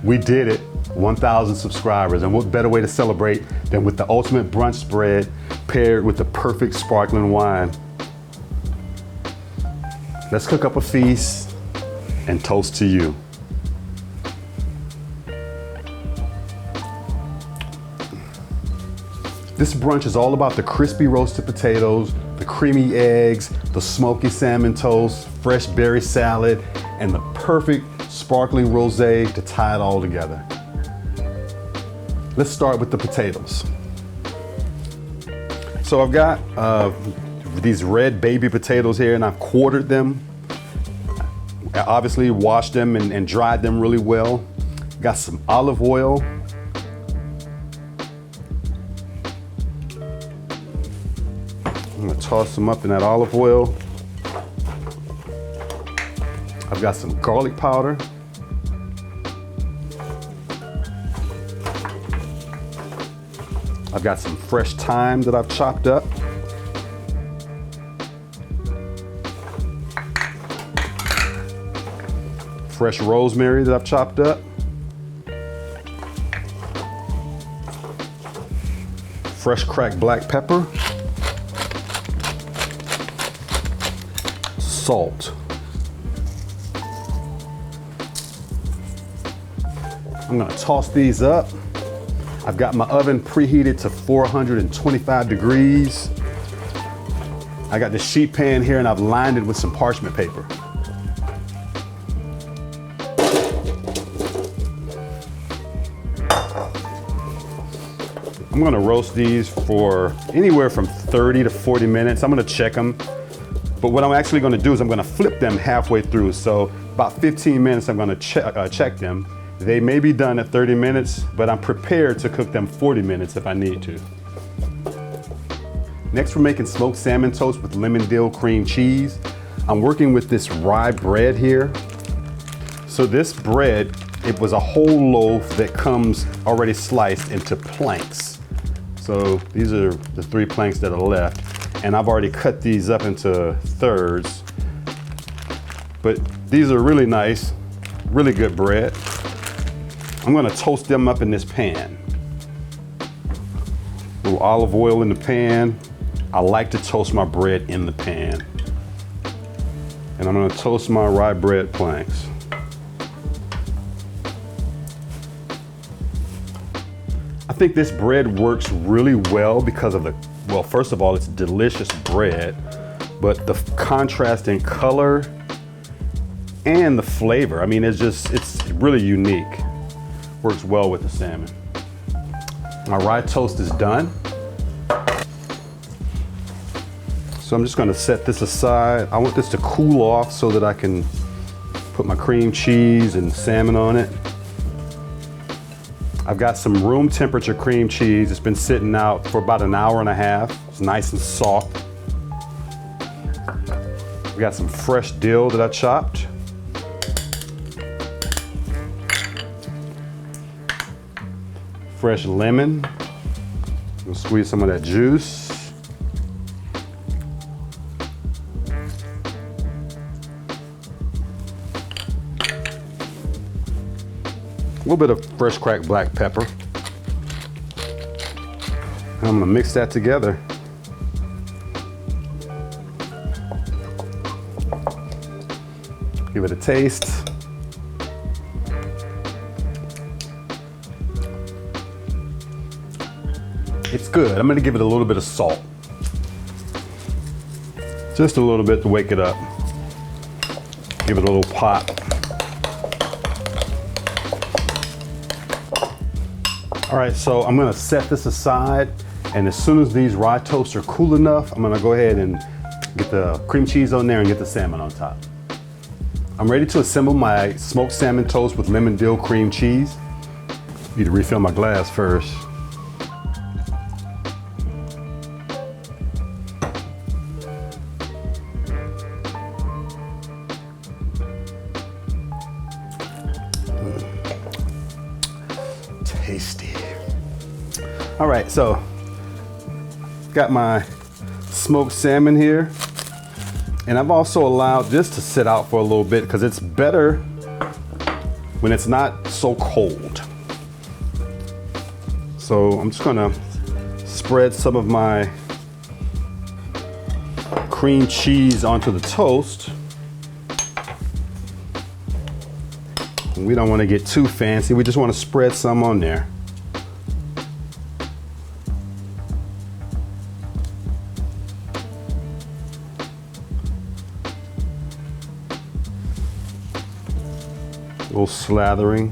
We did it, 1,000 subscribers, and what better way to celebrate than with the ultimate brunch spread paired with the perfect sparkling wine. Let's cook up a feast and toast to you. This brunch is all about the crispy roasted potatoes, the creamy eggs, the smoky salmon toast, fresh berry salad, and the perfect sparkling rosé to tie it all together. Let's start with the potatoes. So I've got these red baby potatoes here, and I've quartered them. I obviously washed them and dried them really well. Got some olive oil. I'm gonna toss them up in that olive oil. I've got some garlic powder. I've got some fresh thyme that I've chopped up. Fresh rosemary that I've chopped up. Fresh cracked black pepper. Salt. I'm gonna toss these up. I've got my oven preheated to 425 degrees. I got the sheet pan here and I've lined it with some parchment paper. I'm gonna roast these for anywhere from 30 to 40 minutes. I'm gonna check them. But what I'm actually gonna do is I'm gonna flip them halfway through. So about 15 minutes, I'm gonna check them. They may be done at 30 minutes, but I'm prepared to cook them 40 minutes if I need to. Next, we're making smoked salmon toast with lemon dill cream cheese. I'm working with this rye bread here. So this bread, it was a whole loaf that comes already sliced into planks. So these are the 3 planks that are left. And I've already cut these up into thirds. But these are really nice, really good bread. I'm gonna toast them up in this pan. A little olive oil in the pan. I like to toast my bread in the pan. And I'm gonna toast my rye bread planks. I think this bread works really well because of well, first of all, it's delicious bread, but the contrast in color and the flavor, I mean, it's really unique. Works well with the salmon. My rye toast is done. So I'm just gonna set this aside. I want this to cool off so that I can put my cream cheese and salmon on it. I've got some room temperature cream cheese. It's been sitting out for about an hour and a half. It's nice and soft. We got some fresh dill that I chopped. Fresh lemon. We'll squeeze some of that juice. A little bit of fresh cracked black pepper. And I'm gonna mix that together. Give it a taste. It's good. I'm gonna give it a little bit of salt. Just a little bit to wake it up. Give it a little pop. All right, so I'm gonna set this aside, and as soon as these rye toasts are cool enough, I'm gonna go ahead and get the cream cheese on there and get the salmon on top. I'm ready to assemble my smoked salmon toast with lemon dill cream cheese. Need to refill my glass first. Tasty. All right, so got my smoked salmon here, and I've also allowed this to sit out for a little bit because it's better when it's not so cold. So I'm just gonna spread some of my cream cheese onto the toast. We don't want to get too fancy, we just want to spread some on there. A little slathering.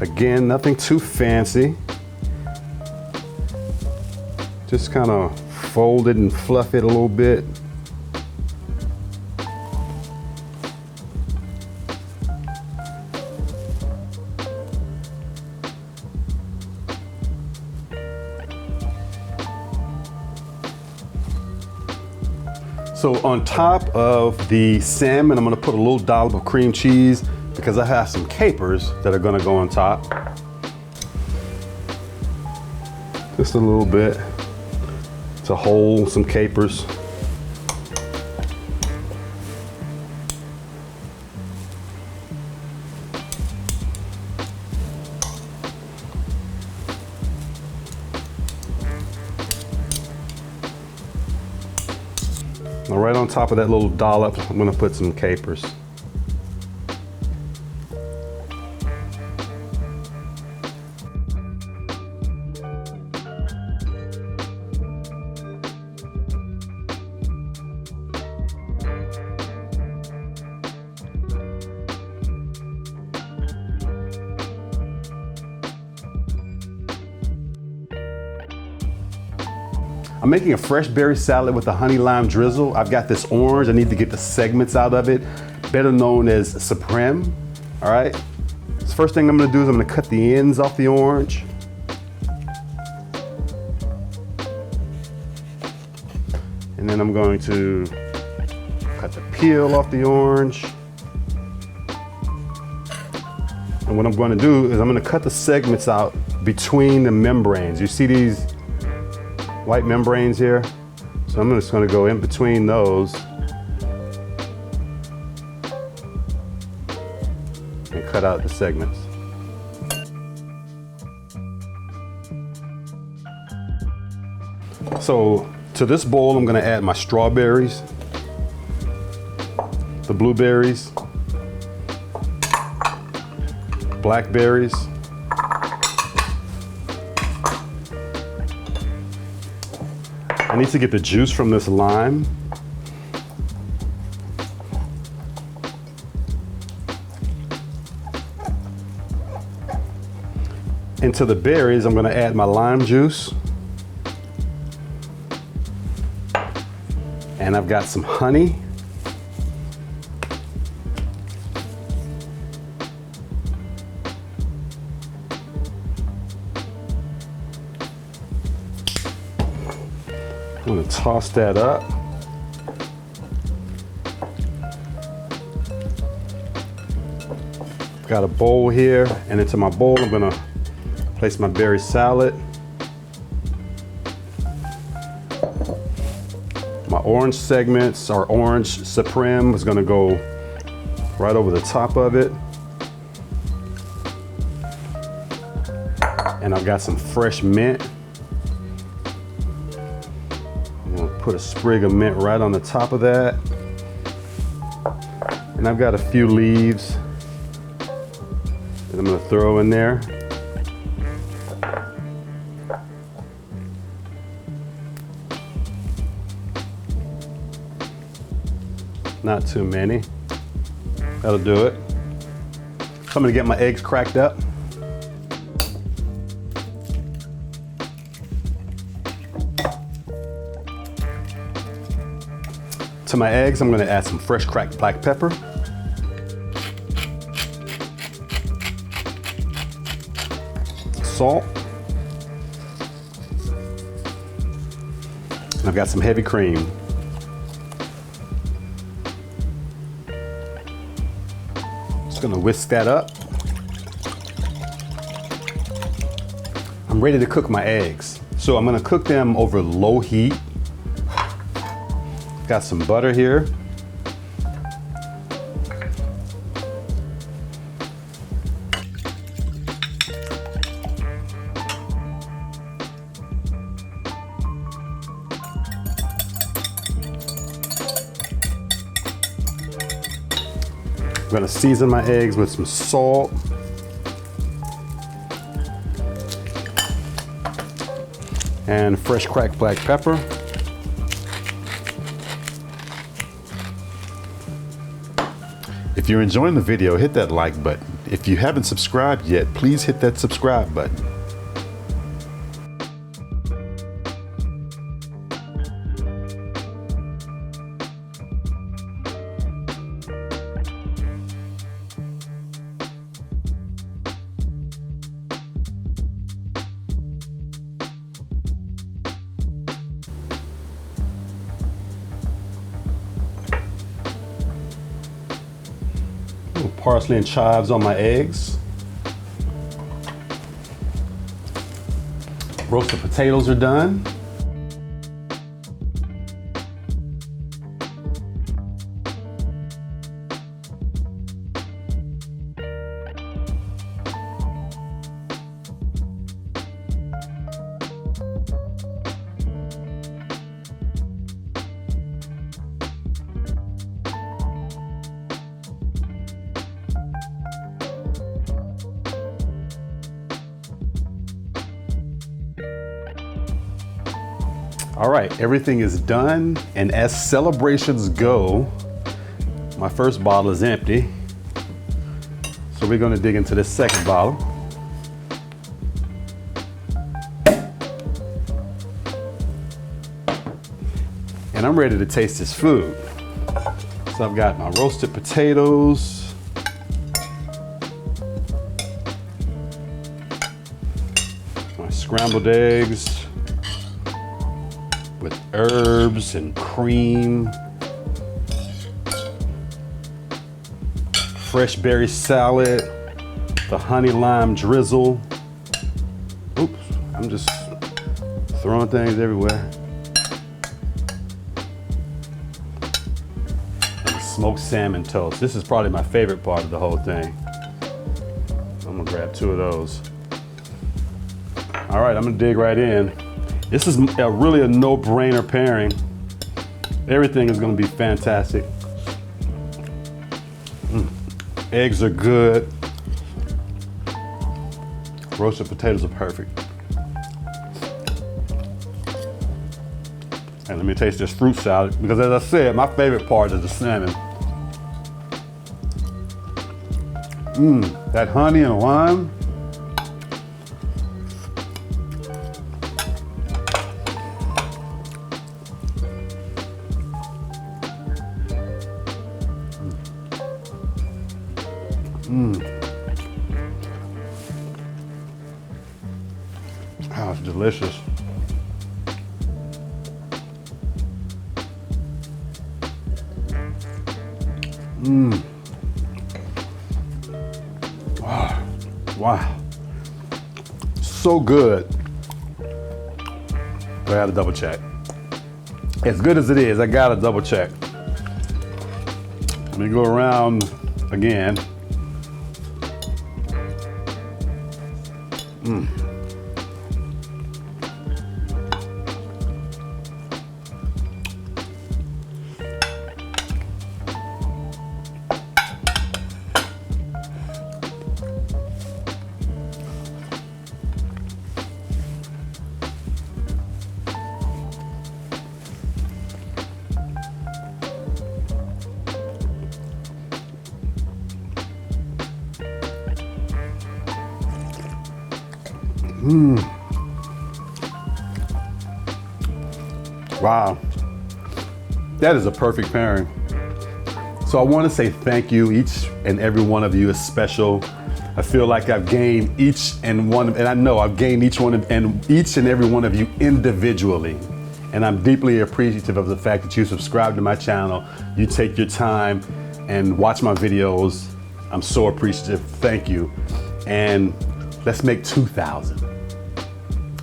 Again, nothing too fancy. Just kind of fold it and fluff it a little bit. So on top of the salmon, I'm gonna put a little dollop of cream cheese because I have some capers that are gonna go on top. Just a little bit to hold some capers. Now right on top of that little dollop, I'm gonna put some capers. I'm making a fresh berry salad with a honey lime drizzle. I've got this orange. I need to get the segments out of it, better known as supreme. All right. So first thing I'm gonna do is I'm gonna cut the ends off the orange. And then I'm going to cut the peel off the orange. And what I'm going to do is I'm going to cut the segments out between the membranes. You see these white membranes here? So I'm just going to go in between those and cut out the segments. So to this bowl, I'm going to add my strawberries, the blueberries, blackberries, I need to get the juice from this lime. Into the berries, I'm going to add my lime juice. And I've got some honey. I'm going to toss that up. Got a bowl here, and into my bowl I'm going to place my berry salad. My orange segments, our orange supreme, is going to go right over the top of it. And I've got some fresh mint. I'm going to put a sprig of mint right on the top of that. And I've got a few leaves that I'm going to throw in there. Not too many. That'll do it. So I'm gonna get my eggs cracked up. To my eggs, I'm gonna add some fresh cracked black pepper. Salt. And I've got some heavy cream. Just gonna whisk that up. ready to cook my eggs. So I'm gonna cook them over low heat. Got some butter here. I'm gonna season my eggs with some salt. And fresh cracked black pepper. If you're enjoying the video, hit that like button. If you haven't subscribed yet, please hit that subscribe button. Parsley and chives on my eggs. Roasted potatoes are done. All right, everything is done, and as celebrations go, my first bottle is empty. So we're gonna dig into this second bottle. And I'm ready to taste this food. So I've got my roasted potatoes, my scrambled eggs, with herbs and cream, fresh berry salad, the honey lime drizzle. Oops, I'm just throwing things everywhere. And smoked salmon toast. This is probably my favorite part of the whole thing. I'm gonna grab 2 of those. All right, I'm gonna dig right in. This is really a no-brainer pairing. Everything is going to be fantastic. Eggs are good. Roasted potatoes are perfect. And let me taste this fruit salad, because as I said, my favorite part is the salmon. That honey and lime. Oh, it's delicious. Wow. So good. I gotta double check. As good as it is, I gotta double check. Let me go around again. Wow, that is a perfect pairing. So I want to say thank you. Each and every one of you is special. I feel like I've gained each and one, and I know I've gained each and every one of you individually. And I'm deeply appreciative of the fact that you subscribe to my channel, you take your time and watch my videos. I'm so appreciative. Thank you. And let's make 2,000.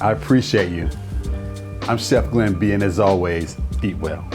I appreciate you. I'm Chef Glenn B, and as always, eat well.